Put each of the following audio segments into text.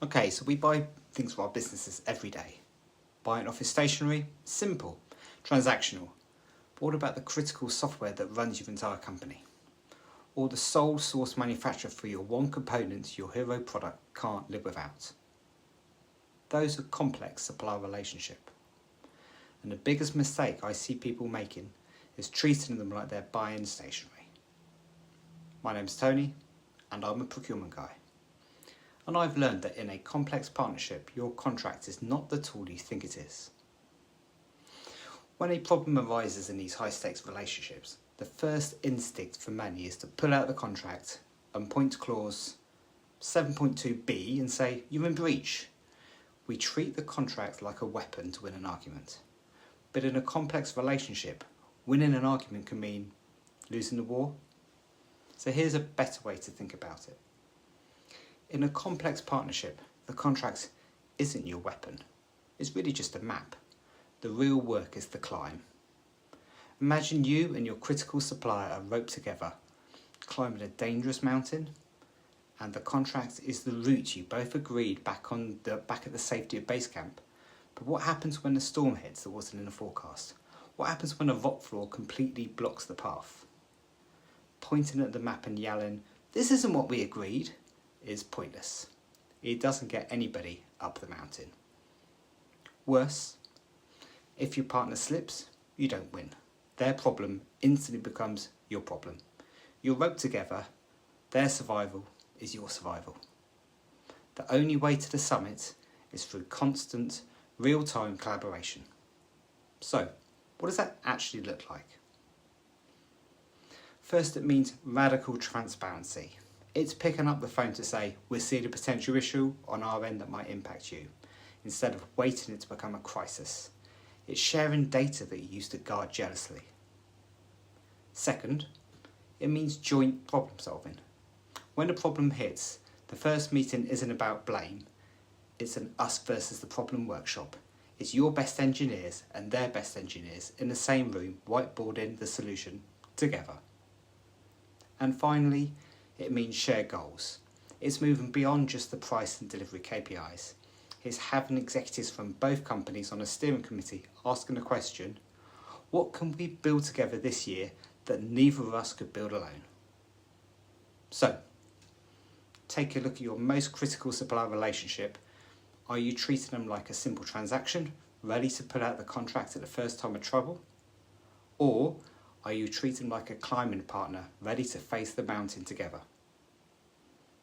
Okay, so we buy things for our businesses every day. Buying office stationery, simple, transactional. But what about the critical software that runs your entire company? Or the sole source manufacturer for your one component your hero product can't live without? Those are complex supplier relationship. And the biggest mistake I see people making is treating them like they're buying stationery. My name's Tony, and I'm a procurement guy. And I've learned that in a complex partnership, your contract is not the tool you think it is. When a problem arises in these high-stakes relationships, the first instinct for many is to pull out the contract and point to clause 7.2b and say, "You're in breach." We treat the contract like a weapon to win an argument. But in a complex relationship, winning an argument can mean losing the war. So here's a better way to think about it. In a complex partnership, the contract isn't your weapon. It's really just a map. The real work is the climb. Imagine you and your critical supplier are roped together, climbing a dangerous mountain, and the contract is the route you both agreed back at the safety of base camp. But what happens when a storm hits that wasn't in the forecast? What happens when a rock floor completely blocks the path? Pointing at the map and yelling, "This isn't what we agreed," is pointless. It doesn't get anybody up the mountain. Worse, if your partner slips, you don't win. Their problem instantly becomes your problem. You're roped together, their survival is your survival. The only way to the summit is through constant, real-time collaboration. So, what does that actually look like? First, it means radical transparency. It's picking up the phone to say, we're seeing a potential issue on our end that might impact you, instead of waiting it to become a crisis. It's sharing data that you used to guard jealously. Second, it means joint problem solving. When a problem hits, the first meeting isn't about blame. It's an us versus the problem workshop. It's your best engineers and their best engineers in the same room whiteboarding the solution together. And finally, it means shared goals. It's moving beyond just the price and delivery KPIs. It's having executives from both companies on a steering committee asking the question, what can we build together this year that neither of us could build alone? So, take a look at your most critical supplier relationship. Are you treating them like a simple transaction, ready to put out the contract at the first time of trouble? Or are you treating them like a climbing partner, ready to face the mountain together?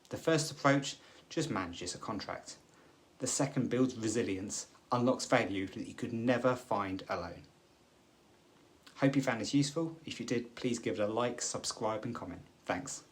The first approach just manages a contract. The second builds resilience, unlocks value that you could never find alone. Hope you found this useful. If you did, please give it a like, subscribe and comment. Thanks.